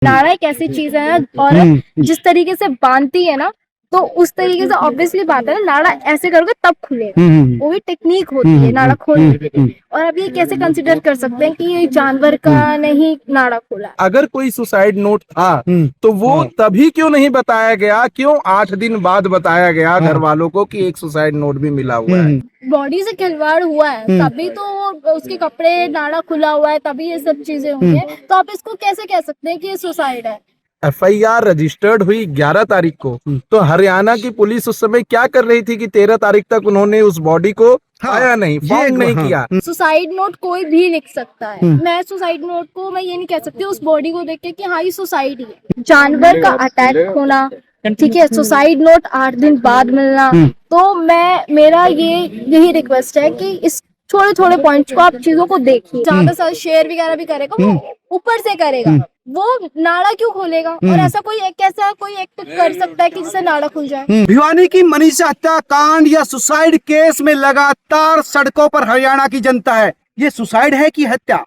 नारा एक ऐसी चीज है ना, औरत जिस तरीके से बांधती है ना, तो उस तरीके से ऑब्वियसली बात है ना, नाड़ा ऐसे करोगे तब खुलेगा। वो भी टेक्निक होती है नाड़ा खोलने की। और अब ये कैसे कंसिडर कर सकते हैं कि ये जानवर का नहीं नाड़ा खोला है? अगर कोई सुसाइड नोट था तो वो तभी क्यों नहीं बताया गया? क्यों 8 दिन बाद बताया गया घर वालों को कि एक सुसाइड नोट भी मिला हुआ है? बॉडी से खिलवाड़ हुआ है तभी तो उसके कपड़े नाड़ा खुला हुआ है, तभी ये सब चीजें हुई है। तो आप इसको कैसे कह सकते हैं कि ये सुसाइड है? FIR रजिस्टर्ड हुई 11 तारीख को। तो हरियाणा की पुलिस उस समय क्या कर रही थी कि 13 तारीख तक उन्होंने उस बॉडी को आया नहीं, फाउंड नहीं किया। सुसाइड नोट कोई भी लिख सकता है। मैं सुसाइड नोट को मैं ये नहीं कह सकती उस बॉडी को देख के कि हाँ ये सुसाइड ही है। जानवर का अटैक होना ठीक है, सुसाइड नोट 8 दिन बाद मिलना, तो मेरा यही रिक्वेस्ट है कि इस थोड़े थोड़े पॉइंट्स को आप चीजों को देखिए। ज्यादा सा शेयर वगैरह भी करेगा वो ऊपर से करेगा, वो नाड़ा क्यों खोलेगा? और ऐसा कोई एक्ट कर सकता है कि जिससे नाड़ा खुल जाए? भिवानी की मनीषा हत्याकांड या सुसाइड केस में लगातार सड़कों पर हरियाणा की जनता है। ये सुसाइड है कि हत्या?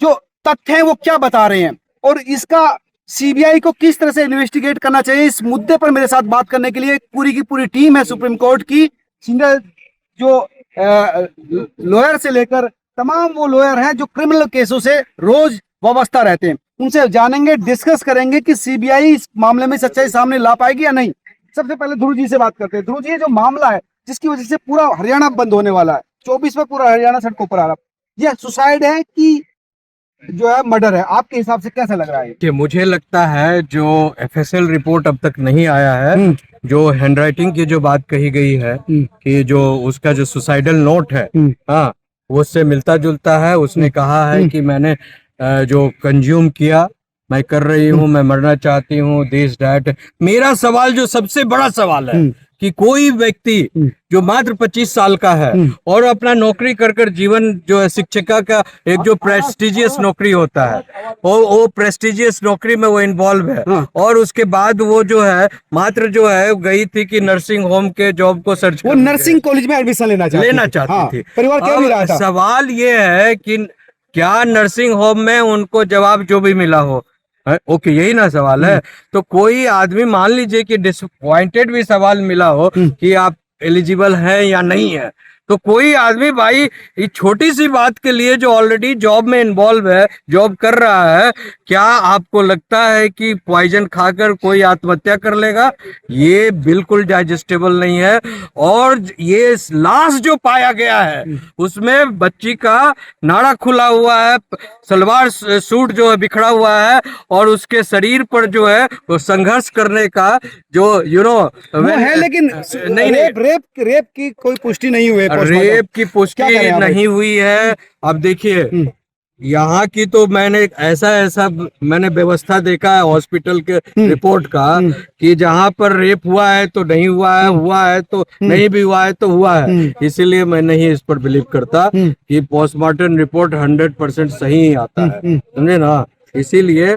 जो तथ्य हैं वो क्या बता रहे हैं और इसका CBI को किस तरह से इन्वेस्टिगेट करना चाहिए, इस मुद्दे पर मेरे साथ बात करने के लिए पूरी की पूरी टीम है सुप्रीम कोर्ट की। सिंगल जो लॉयर से लेकर तमाम वो लॉयर हैं जो क्रिमिनल केसों से रोज वाबस्ता रहते हैं, उनसे जानेंगे, डिस्कस करेंगे कि CBI इस मामले में सच्चाई सामने ला पाएगी या नहीं। सबसे पहले ध्रुव जी से बात करते हैं। ध्रुव जी, ये जो मामला है जिसकी वजह से पूरा हरियाणा बंद होने वाला है, 24 में पूरा हरियाणा सड़कों पर आ रहा है, यह सुसाइड है कि जो है मर्डर है? आपके हिसाब से कैसा लग रहा है? कि मुझे लगता है जो FSL रिपोर्ट अब तक नहीं आया है, जो हैंडराइटिंग की जो बात कही गई है कि जो उसका जो सुसाइडल नोट है, हाँ, वो उससे मिलता जुलता है। उसने कहा है कि मैंने जो कंज्यूम किया, मैं कर रही हूँ, मैं मरना चाहती हूँ, दिस डैट। मेरा सवाल जो सबसे बड़ा सवाल है कि कोई व्यक्ति जो मात्र 25 साल का है और अपना नौकरी कर जीवन जो है, शिक्षिका का एक जो प्रेस्टिजियस नौकरी होता है, वो प्रेस्टिजियस नौकरी में वो इन्वॉल्व है, और उसके बाद वो जो है मात्र जो है गई थी कि नर्सिंग होम के जॉब को सर्च, वो नर्सिंग कॉलेज में एडमिशन लेना चाहती थी। परिवार कह भी रहा था। सवाल ये है कि क्या नर्सिंग होम में उनको जवाब जो भी मिला हो, ओके, यही ना सवाल है। तो कोई आदमी मान लीजिए कि डिसअपॉइंटेड भी सवाल मिला हो कि आप एलिजिबल हैं या नहीं है, तो कोई आदमी भाई इस छोटी सी बात के लिए जो ऑलरेडी जॉब में इन्वॉल्व है, जॉब कर रहा है, क्या आपको लगता है कि पॉइजन खाकर कोई आत्महत्या कर लेगा? ये बिल्कुल डाइजेस्टेबल नहीं है। और ये लाश जो पाया गया है उसमें बच्ची का नाड़ा खुला हुआ है, सलवार सूट जो है बिखरा हुआ है, और उसके शरीर पर जो है वो संघर्ष करने का जो वो है, लेकिन नहीं, रेप की कोई पुष्टि नहीं हुई है। रेप की पुष्टि नहीं हुई है। अब देखिए, यहाँ की तो मैंने ऐसा मैंने व्यवस्था देखा है हॉस्पिटल के रिपोर्ट का कि जहाँ पर रेप हुआ है तो नहीं हुआ है तो नहीं भी हुआ है तो हुआ है। इसीलिए मैं नहीं इस पर बिलीव करता कि पोस्टमार्टम रिपोर्ट 100% सही ही आता है, समझे ना। इसीलिए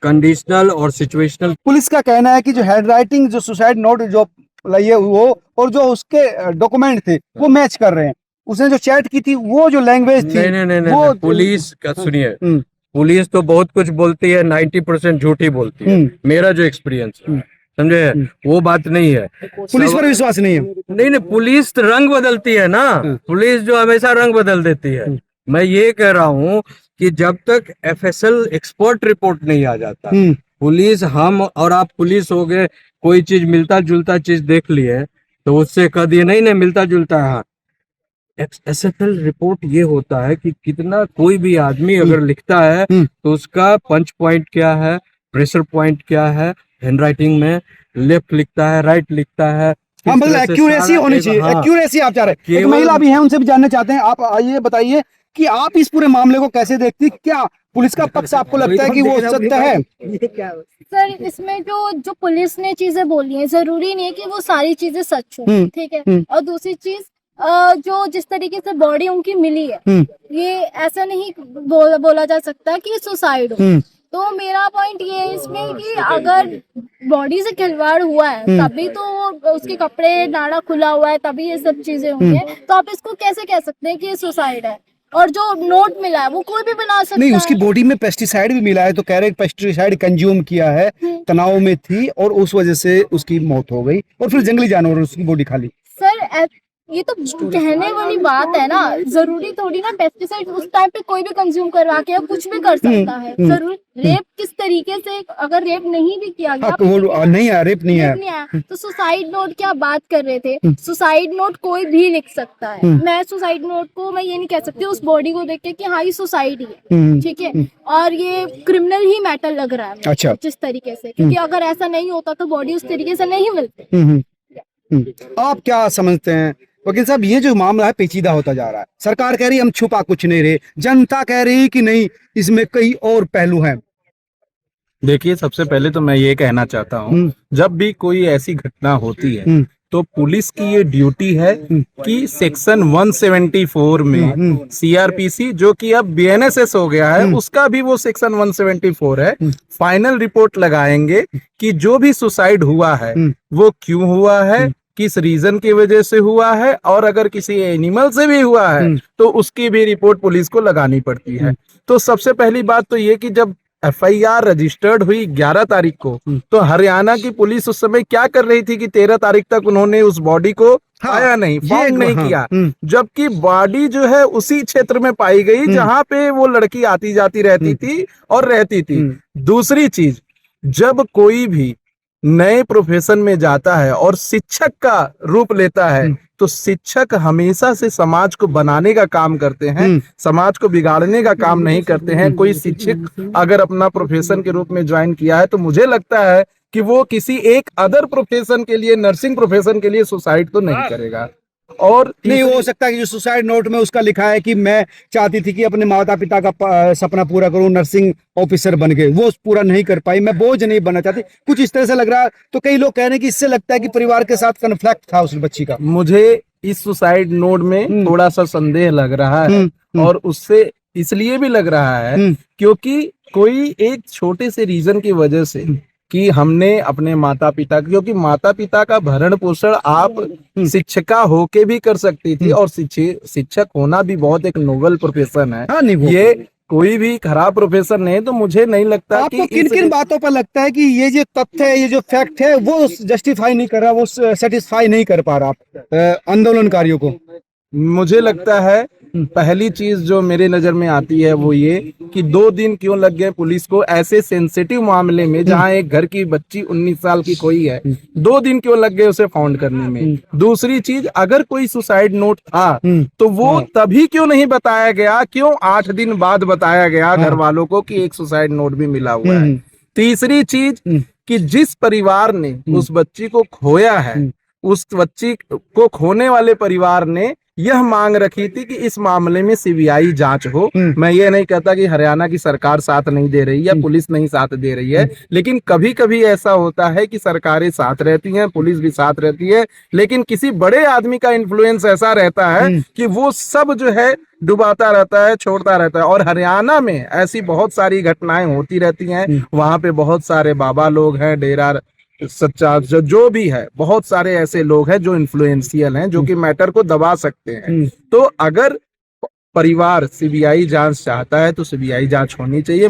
कंडीशनल और सिचुएशनल। पुलिस का कहना है कि जो हैंडराइटिंग, जो सुसाइड नोट जो लाइए वो और जो उसके डॉक्यूमेंट थे वो मैच कर रहे हैं। उसने जो चैट की थी, वो जो लैंग्वेज थी, नहीं, वो पुलिस का सुनिए, पुलिस तो बहुत कुछ बोलती है, 90% झूठी बोलती है। मेरा जो एक्सपीरियंस है, समझे, वो बात नहीं है। पुलिस पर विश्वास नहीं है? नहीं, पुलिस तो रंग बदलती है ना, पुलिस जो हमेशा रंग बदल देती है। मैं ये कह रहा हूँ कि जब तक FSL एक्सपर्ट रिपोर्ट नहीं आ जाता, पुलिस, हम और आप पुलिस हो गए, कोई चीज मिलता जुलता चीज देख लिए तो उससे कह दिए नहीं मिलता जुलता है। SFL रिपोर्ट ये होता है कि कितना कोई भी आदमी अगर लिखता है तो उसका पंच पॉइंट क्या है, प्रेशर पॉइंट क्या है, हैंडराइटिंग में लेफ्ट लिखता है, राइट लिखता है, हाँ, मतलब एक्यूरेसी होनी चाहिए। एक्यूरेसी आप चाह रहे हैं। एक महिला भी है, उनसे भी जानना चाहते हैं। आप आइए, बताइए कि आप इस पूरे मामले को कैसे देखती, क्या पुलिस का पक्ष आपको लगता है कि वो सत्य है? सर, इसमें जो पुलिस ने चीजें बोली हैं, जरूरी नहीं है कि वो सारी चीजें सच हो, ठीक है। और दूसरी चीज, जो जिस तरीके से बॉडी उनकी मिली है, ये ऐसा नहीं बोला जा सकता कि सुसाइड हो। तो मेरा पॉइंट ये है इसमें कि अगर बॉडी से खिलवाड़ हुआ है तभी तो उसके कपड़े नाड़ा खुला हुआ है, तभी ये सब चीजें हुई है। तो आप इसको कैसे कह सकते हैं कि ये सुसाइड है? और जो नोट मिला है वो कोई भी बना सकता नहीं, है। उसकी बॉडी में पेस्टिसाइड भी मिला है, तो कह रहे पेस्टिसाइड कंज्यूम किया है, तनाव में थी और उस वजह से उसकी मौत हो गई, और फिर जंगली जानवर उसकी बॉडी खा ली। सर ये तो कहने वाली बात है ना, जरूरी थोड़ी ना पेस्टिसाइड उस टाइम पे कोई भी कंज्यूम करवा के कुछ भी कर सकता है। जरूर रेप किस तरीके से, अगर रेप नहीं भी किया गया, हाँ, तो वो नहीं है, रेप नहीं है। तो सुसाइड नोट की आप बात कर रहे थे, सुसाइड नोट कोई भी लिख सकता है। मैं सुसाइड नोट को मैं ये नहीं कह सकती उस बॉडी को देख के कि हाँ ये सुसाइड ही है, ठीक है, और ये क्रिमिनल ही मैटर लग रहा है अच्छा। जिस तरीके से, क्योंकि अगर ऐसा नहीं होता तो बॉडी उस तरीके से नहीं मिलती। आप क्या समझते हैं वकील साहब, ये जो मामला है पेचीदा होता जा रहा है, सरकार कह रही है हम छुपा कुछ नहीं रहे, जनता कह रही है कि नहीं इसमें कई और पहलू हैं। देखिए, सबसे पहले तो मैं ये कहना चाहता हूँ, जब भी कोई ऐसी घटना होती है तो पुलिस की ये ड्यूटी है कि सेक्शन 174 में सीआरपीसी, जो कि अब बीएनएसएस हो गया है, उसका भी वो सेक्शन 174 है, फाइनल रिपोर्ट लगाएंगे कि जो भी सुसाइड हुआ है वो क्यों हुआ है, किस रीजन की वजह से हुआ है, और अगर किसी एनिमल से भी हुआ है तो उसकी भी रिपोर्ट पुलिस को लगानी पड़ती है। तो सबसे पहली बात तो ये कि जब एफआईआर रजिस्टर्ड हुई 11 तारीख को, तो हरियाणा की पुलिस उस समय क्या कर रही थी कि 13 तारीख तक उन्होंने उस बॉडी को पाया नहीं, फाउंड नहीं किया, जबकि बॉडी जो है उसी क्षेत्र में पाई गई जहां पे वो लड़की आती जाती रहती थी और रहती थी। दूसरी चीज, जब कोई भी नए प्रोफेशन में जाता है और शिक्षक का रूप लेता है, तो शिक्षक हमेशा से समाज को बनाने का काम करते हैं, समाज को बिगाड़ने का काम नहीं करते हैं। कोई शिक्षक अगर अपना प्रोफेशन के रूप में ज्वाइन किया है तो मुझे लगता है कि वो किसी एक अदर प्रोफेशन के लिए, नर्सिंग प्रोफेशन के लिए सुसाइड तो नहीं करेगा। और नहीं हो सकता कि जो सुसाइड नोट में उसका लिखा है कि मैं चाहती थी कि अपने माता पिता का सपना पूरा करूं, नर्सिंग ऑफिसर बन गए, वो पूरा नहीं कर पाई, मैं बोझ नहीं बनना चाहती, कुछ इस तरह से लग रहा है। तो कई लोग कह रहे हैं कि इससे लगता है कि परिवार के साथ कन्फ्लिक्ट था उस बच्ची का। मुझे इस सुसाइड नोट में थोड़ा सा संदेह लग रहा है, और उससे इसलिए भी लग रहा है क्योंकि कोई एक छोटे से रीजन की वजह से कि हमने अपने माता पिता, क्योंकि माता पिता का भरण पोषण आप शिक्षिका होके भी कर सकती थी, और शिक्षक होना भी बहुत एक नोबल प्रोफेशन है। हाँ, नहीं, ये कोई भी खराब प्रोफेशन नहीं है। तो मुझे नहीं लगता आपको किन किन बातों पर लगता है कि ये जो तथ्य है, ये जो फैक्ट है, वो जस्टिफाई नहीं कर रहा, वो सेटिस्फाई नहीं कर पा रहा आंदोलनकारियों को? मुझे लगता है पहली चीज जो मेरे नजर में आती है वो ये कि 2 दिन क्यों लग गए पुलिस को ऐसे सेंसिटिव मामले में, जहां एक घर की बच्ची 19 साल की खोई है, 2 दिन क्यों लग गए उसे फाउंड करने में। दूसरी चीज, अगर कोई सुसाइड नोट था तो वो तभी क्यों नहीं बताया गया, क्यों 8 दिन बाद बताया गया घर वालों को कि एक सुसाइड नोट भी मिला हुआ है। तीसरी चीज कि जिस परिवार ने उस बच्ची को खोया है, उस बच्ची को खोने वाले परिवार ने यह मांग रखी थी कि इस मामले में सीबीआई जांच हो। मैं ये नहीं कहता कि हरियाणा की सरकार साथ नहीं दे रही है, पुलिस नहीं साथ दे रही है, लेकिन कभी कभी ऐसा होता है कि सरकारें साथ रहती हैं, पुलिस भी साथ रहती है, लेकिन किसी बड़े आदमी का इन्फ्लुएंस ऐसा रहता है कि वो सब जो है डुबाता रहता है, छोड़ता रहता है। और हरियाणा में ऐसी बहुत सारी घटनाएं होती रहती हैं। वहां पे बहुत सारे बाबा लोग हैं, डेरा सच्चा जो भी है, बहुत सारे ऐसे लोग हैं जो इन्फ्लुएंशियल हैं, जो कि मैटर को दबा सकते हैं। तो अगर परिवार सीबीआई जांच चाहता है तो सीबीआई जांच होनी चाहिए।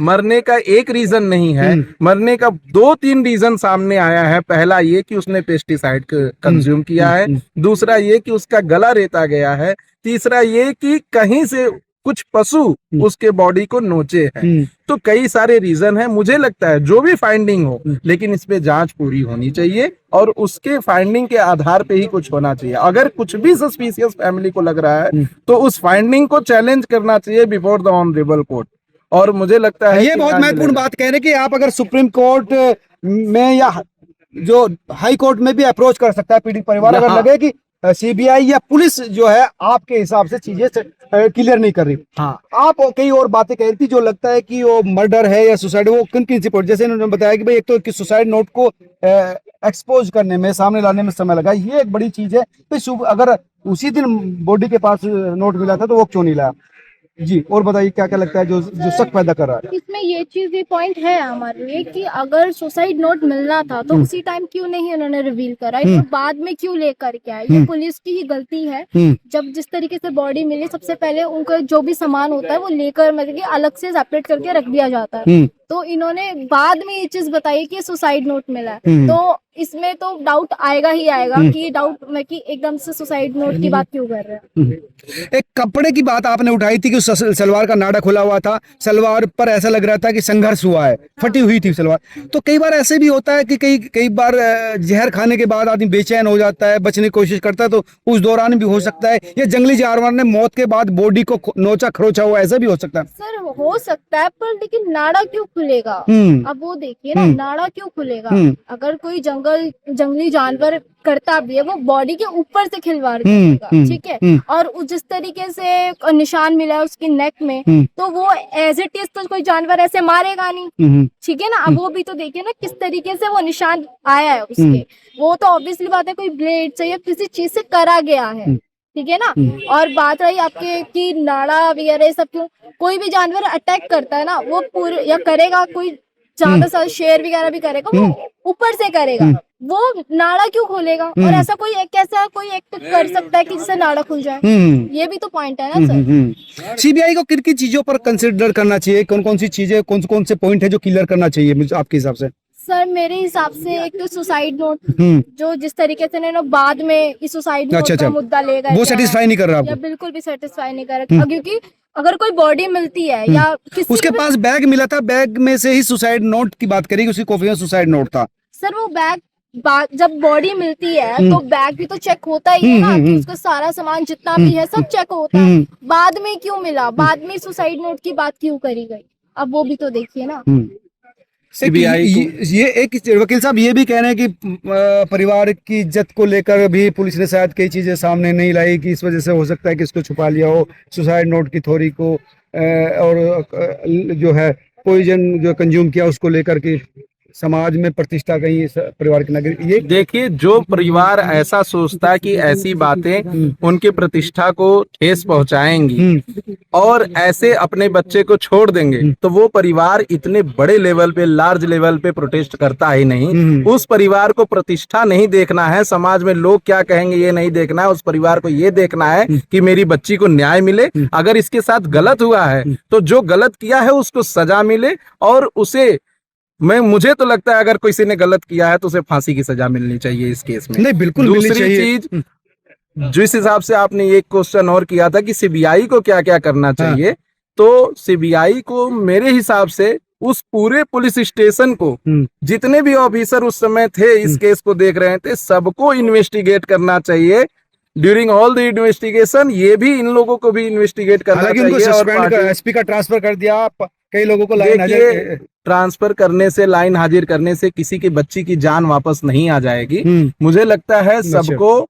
मरने का एक रीजन नहीं है, मरने का 2-3 रीजन सामने आया है। पहला ये कि उसने पेस्टिसाइड कंज्यूम किया है, दूसरा ये कि उसका गला रेता गया है, तीसरा ये कि कहीं से कुछ पशु उसके बॉडी को नोचे हैं। तो कई सारे रीजन है। मुझे लगता है जो भी फाइंडिंग हो, लेकिन इस पे जांच पूरी होनी चाहिए और उसके फाइंडिंग के आधार पे ही कुछ होना चाहिए। अगर कुछ भी सस्पिशियस फैमिली को लग रहा है तो उस फाइंडिंग को चैलेंज करना चाहिए बिफोर द ऑनरेबल कोर्ट। और मुझे लगता है ये बहुत महत्वपूर्ण बात कह रहे हैं कि आप अगर सुप्रीम कोर्ट में या जो हाई कोर्ट में भी अप्रोच कर सकता है पीड़ित परिवार, अगर लगे कि सीबीआई या पुलिस जो है आपके हिसाब से चीजें क्लियर नहीं कर रही। हाँ, आप कई और बातें कह रही थी जो लगता है कि वो मर्डर है या सुसाइड, वो किन किन से, जैसे इन्होंने बताया कि भाई एक तो सुसाइड नोट को एक्सपोज करने में, सामने लाने में समय लगा, ये एक बड़ी चीज है। तो अगर उसी दिन बॉडी के पास नोट मिला था तो वो क्यों नहीं लाया? जी, और बताइए क्या क्या लगता है जो जो शक पैदा कर रहा है? इसमें ये चीज भी पॉइंट है हमारे लिए कि अगर सुसाइड नोट मिलना था तो उसी टाइम क्यों नहीं उन्होंने रिवील करा, इसको बाद में क्यों लेकर के आए। ये पुलिस की ही गलती है। जब जिस तरीके से बॉडी मिली सबसे पहले उनका जो भी सामान होता है वो लेकर मतलब कि अलग से सेपरेट करके रख दिया जाता है, तो इन्होंने बाद में ये चीज बताई कि सुसाइड नोट मिला है, तो इसमें तो डाउट आएगा ही आएगा कि डाउट में कि एकदम से सुसाइड नोट की बात क्यों कर रहे हैं। एक कपड़े की बात आपने उठाई थी कि उस सलवार का नाड़ा खुला हुआ था, सलवार पर ऐसा लग रहा था कि संघर्ष हुआ है, फटी हुई थी सलवार। तो कई बार ऐसे भी होता है कि कई बार जहर खाने के बाद आदमी बेचैन हो जाता है, बचने की कोशिश करता है, तो उस दौरान भी हो सकता है या जंगली जानवर ने मौत के बाद बॉडी को नोचा खरोचा हुआ, ऐसा भी हो सकता है। सर हो सकता है, पर लेकिन नाड़ा क्यों खुलेगा? अब वो देखिए ना, नाड़ा क्यों खुलेगा? अगर कोई जंगली जानवर करता भी है वो बॉडी के ऊपर से खिलवाड़ करेगा, ठीक है। और जिस तरीके से निशान मिला है उसकी नेक में, तो वो एज इट इज तो कोई जानवर ऐसे मारेगा नहीं, ठीक है ना। अब वो भी तो देखिए ना किस तरीके से वो निशान आया है उसके, वो तो ऑब्वियसली बात है कोई ब्लेड से या किसी चीज से करा गया है, ठीक है ना। और बात रही आपके कि नाड़ा वगैरह सब क्यों, कोई भी जानवर अटैक करता है ना वो पूरे या करेगा, कोई ज्यादा सा शेर वगैरह भी करेगा वो ऊपर से करेगा, वो नाड़ा क्यों खोलेगा? और ऐसा कोई एक्ट कर सकता है कि जिससे नाड़ा खुल जाए? ये भी तो पॉइंट है ना सर। सीबीआई को किन किन चीजों पर कंसिडर करना चाहिए, कौन कौन सी चीजें, कौन से पॉइंट है जो क्लियर करना चाहिए मुझे आपके हिसाब से? सर मेरे हिसाब से एक तो सुसाइड नोट, जो जिस तरीके से इन्होंने बाद में इस सुसाइड नोट का मुद्दा ले गए, वो सेटिस्फाई नहीं कर रहा आपको? बिल्कुल भी सेटिस्फाई नहीं कर रहा, क्योंकि अगर कोई बॉडी मिलती है या किसी उसके पास बैग मिला था, बैग में से ही सुसाइड नोट की बात करेगी, उसकी कॉफी में सुसाइड नोट था। सर वो बैग जब बॉडी मिलती है तो बैग भी तो चेक होता ही है ना, कि उसका सारा सामान जितना भी है सब चेक होता है। बाद में क्यों मिला, बाद में सुसाइड नोट की बात क्यों करी गई, अब वो भी तो देखिए ना। सीबीआई ये एक वकील साहब ये भी कह रहे हैं कि परिवार की इज्जत को लेकर भी पुलिस ने शायद कई चीजें सामने नहीं लाई, कि इस वजह से हो सकता है कि इसको छुपा लिया हो, सुसाइड नोट की थ्योरी को, और जो है पॉइजन जो कंज्यूम किया उसको लेकर के समाज में प्रतिष्ठा कहीं परिवार की नगरी। ये देखिए, जो परिवार ऐसा सोचता है कि ऐसी बातें उनकी प्रतिष्ठा को ठेस पहुंचाएंगी और ऐसे अपने बच्चे को छोड़ देंगे, तो वो परिवार इतने बड़े लेवल पे, लार्ज लेवल पे प्रोटेस्ट करता ही नहीं। उस परिवार को प्रतिष्ठा नहीं देखना है, समाज में लोग क्या कहेंगे ये नहीं देखना है, उस परिवार को ये देखना है कि मेरी बच्ची को न्याय मिले। अगर इसके साथ गलत हुआ है तो जो गलत किया है उसको सजा मिले, और उसे मुझे तो लगता है अगर किसी ने गलत किया है तो उसे फांसी की सजा मिलनी चाहिए इस केस में। नहीं, बिल्कुल दूसरी चीज, जिस हिसाब से आपने ये क्वेश्चन और किया था कि सीबीआई को क्या क्या करना चाहिए, तो सीबीआई को मेरे हिसाब से उस पूरे पुलिस स्टेशन को, जितने भी ऑफिसर उस समय थे इस केस को देख रहे थे, सबको इन्वेस्टिगेट करना चाहिए। ड्यूरिंग ऑल द इन्वेस्टिगेशन ये भी इन लोगों को भी इन्वेस्टिगेट करना चाहिए। उनको सस्पेंड कर, एसपी का ट्रांसफर कर दिया, कई लोगों को लाइन हाजिर, ट्रांसफर करने से, लाइन हाजिर करने से किसी की बच्ची की जान वापस नहीं आ जाएगी। मुझे लगता है सबको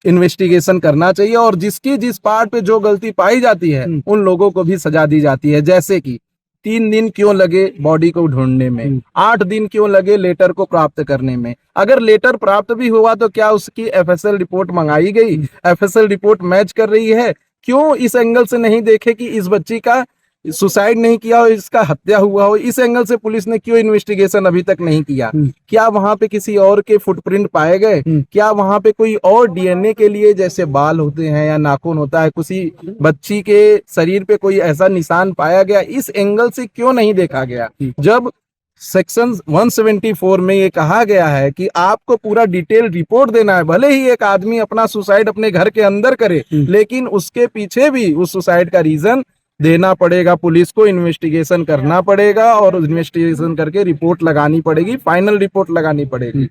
इन्वेस्टिगेशन करना चाहिए, और जिसकी जिस पार्ट पे जो गलती पाई जाती है उन लोगों को भी सजा दी जाती है। जैसे कि 3 दिन क्यों लगे बॉडी को ढूंढने में, 8 दिन क्यों लगे लेटर को प्राप्त करने में। अगर लेटर प्राप्त भी हुआ तो क्या उसकी एफएसएल रिपोर्ट मंगाई गई, एफएसएल रिपोर्ट मैच कर रही है? क्यों इस एंगल से नहीं देखे कि इस बच्ची का सुसाइड नहीं किया हो, इसका हत्या हुआ हो? इस एंगल से पुलिस ने क्यों इन्वेस्टिगेशन अभी तक नहीं किया? क्या वहां पे किसी और के फुटप्रिंट पाए गए? क्या वहां पे कोई और डीएनए के लिए, जैसे बाल होते हैं या नाखून होता है, किसी बच्ची के शरीर पे कोई ऐसा निशान पाया गया? इस एंगल से क्यों नहीं देखा गया? जब सेक्शन 174 में ये कहा गया है कि आपको पूरा डिटेल रिपोर्ट देना है, भले ही एक आदमी अपना सुसाइड अपने घर के अंदर करे, लेकिन उसके पीछे भी उस सुसाइड का रीजन देना पड़ेगा, पुलिस को इन्वेस्टिगेशन करना पड़ेगा और इन्वेस्टिगेशन करके रिपोर्ट लगानी पड़ेगी, फाइनल रिपोर्ट लगानी पड़ेगी।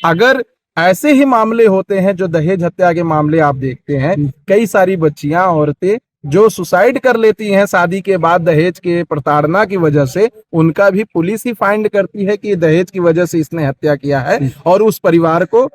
अगर ऐसे ही मामले होते हैं, जो दहेज हत्या के मामले आप देखते हैं, कई सारी बच्चियां, औरतें जो सुसाइड कर लेती हैं शादी के बाद दहेज के प्रताड़ना की वजह से, उनका भी पुलिस ही फाइंड करती है कि दहेज की वजह से इसने हत्या किया है, और उस परिवार को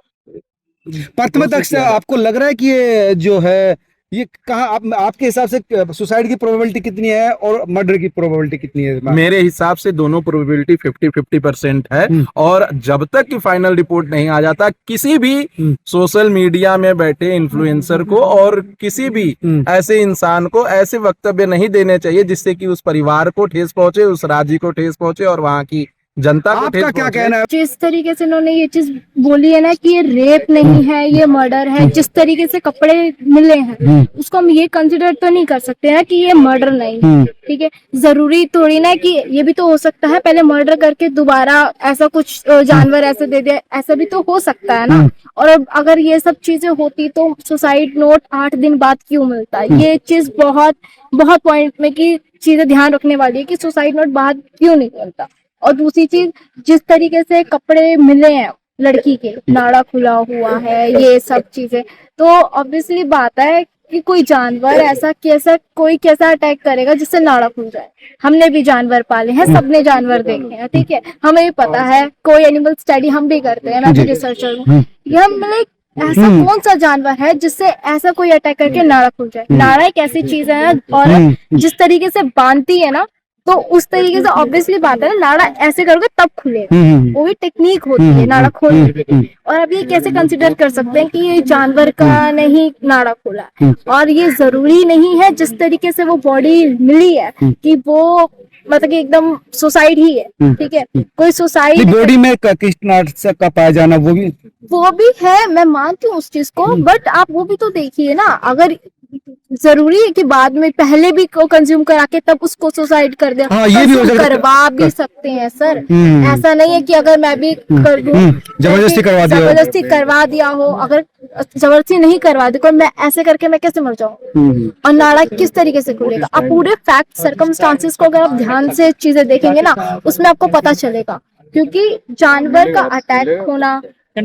प्रथम तक से आपको लग रहा है कि ये जो है ये कहाँ आपके हिसाब से सुसाइड की प्रोबेबिलिटी कितनी है और मर्डर की प्रोबेबिलिटी कितनी है? मेरे हिसाब से दोनों प्रोबेबिलिटी 50-50% है। और जब तक कि फाइनल रिपोर्ट नहीं आ जाता, किसी भी सोशल मीडिया में बैठे इन्फ्लुएंसर को और किसी भी ऐसे इंसान को ऐसे वक्तव्य नहीं देने चाहिए जिससे कि उस परिवार को ठेस पहुंचे, उस राज्य को ठेस पहुंचे और वहां की जनता को ठेस आपका क्या पहुंचे। कहना है? जिस तरीके से इन्होंने ये चीज बोली है ना कि ये रेप नहीं है, ये मर्डर है, जिस तरीके से कपड़े मिले हैं उसको हम ये कंसिडर तो नहीं कर सकते ना कि ये मर्डर नहीं है। ठीक है, जरूरी थोड़ी ना कि ये भी तो हो सकता है पहले मर्डर करके दोबारा ऐसा कुछ जानवर ऐसे दे दे, ऐसा भी तो हो सकता है ना। और अब अगर ये सब चीजें होती तो सुसाइड नोट 8 दिन बाद क्यों मिलता? ये चीज बहुत बहुत पॉइंट में की चीजें ध्यान रखने वाली है कि सुसाइड नोट बाद क्यों नहीं मिलता। और दूसरी चीज, जिस तरीके से कपड़े मिले हैं लड़की के, नाड़ा खुला हुआ है, ये सब चीजें, तो ऑब्वियसली बात है कि कोई जानवर ऐसा कैसा अटैक करेगा जिससे नाड़ा खुल जाए। हमने भी जानवर पाले हैं, सबने जानवर देखे हैं, ठीक है, हमें भी पता है, कोई एनिमल स्टडी हम भी करते हैं, मैं भी रिसर्चर हूँ। ये हम ऐसा कौन सा जानवर है जिससे ऐसा कोई अटैक करके नाड़ा खुल जाए? नाड़ा एक ऐसी चीज है ना, और जिस तरीके से बांधती है ना, तो उस तरीके से ऑब्वियसली बात है ना, नाड़ा ऐसे करोगे तब खुलेगा, वो भी टेक्निक होती है नाड़ा खोलने की। और अब ये कैसे कंसिडर कर सकते हैं कि ये जानवर का नहीं नाड़ा खोला? और ये जरूरी नहीं है जिस तरीके से वो बॉडी मिली है कि वो मतलब कि एकदम सुसाइड ही है। ठीक है, कोई सुसाइड बॉडी में कीटनाशक का पाया जाना वो भी है, मैं मानती हूँ उस चीज को, बट आप वो भी तो देखिए ना। अगर जरूरी है कि बाद में पहले भी को कंज्यूम करा के तब उसको सुसाइड कर दे, हाँ, ये भी हो सकता है। करवा भी सकते हैं सर। ऐसा नहीं है कि अगर मैं भी कर दूं जबरदस्ती करवा दिया हो। अगर जबरदस्ती नहीं करवा दी, कोई मैं ऐसे करके मैं कैसे मर जाऊं? और नाड़ा किस तरीके से खुलेगा? आप पूरे फैक्ट सर्कमस्टांसेस को अगर आप ध्यान से चीजें देखेंगे ना, उसमें आपको पता चलेगा। क्योंकि जानवर का अटैक होना,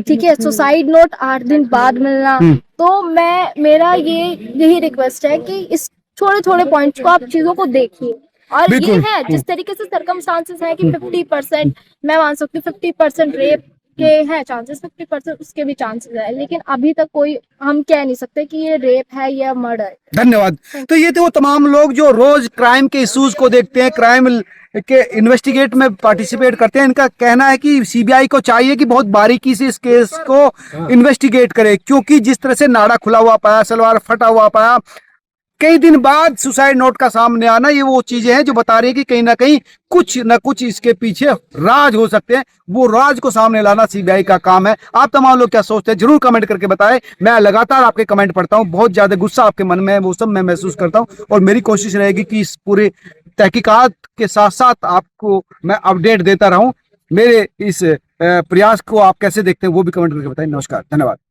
ठीक है, सुसाइड नोट 8 दिन बाद मिलना, तो मेरा यही रिक्वेस्ट है कि इस थोड़े थोड़े पॉइंट्स को आप चीजों को देखिए। और ये है जिस तरीके से सर्कमस्टांसेस है कि 50% मैं मान सकती हूँ, 50% रेप के हैं चांसेस, 50% उसके भी चांसेस है, लेकिन अभी तक कोई हम कह नहीं सकते कि ये रेप है या मर्डर। धन्यवाद। तो ये थे वो तमाम लोग जो रोज क्राइम के इश्यूज को देखते हैं, क्राइम के इन्वेस्टिगेट में पार्टिसिपेट करते हैं। इनका कहना है कि सीबीआई को चाहिए कि बहुत बारीकी से इस केस को इन्वेस्टिगेट करे, क्योंकि जिस तरह से नाड़ा खुला हुआ पाया, सलवार फटा हुआ पाया, कई दिन बाद सुसाइड नोट का सामने आना, ये वो चीजें हैं जो बता रही है कि कहीं ना कहीं कुछ न कुछ इसके पीछे राज हो सकते हैं। वो राज को सामने लाना सीबीआई का काम है। आप तमाम लोग क्या सोचते हैं जरूर कमेंट करके बताएं। मैं लगातार आपके कमेंट पढ़ता हूं, बहुत ज्यादा गुस्सा आपके मन में है, वो सब मैं महसूस करता हूं, और मेरी कोशिश रहेगी कि इस पूरे तहकीकात के साथ साथ आपको मैं अपडेट देता रहूं। मेरे इस प्रयास को आप कैसे देखते हैं वो भी कमेंट करके बताएं। नमस्कार, धन्यवाद।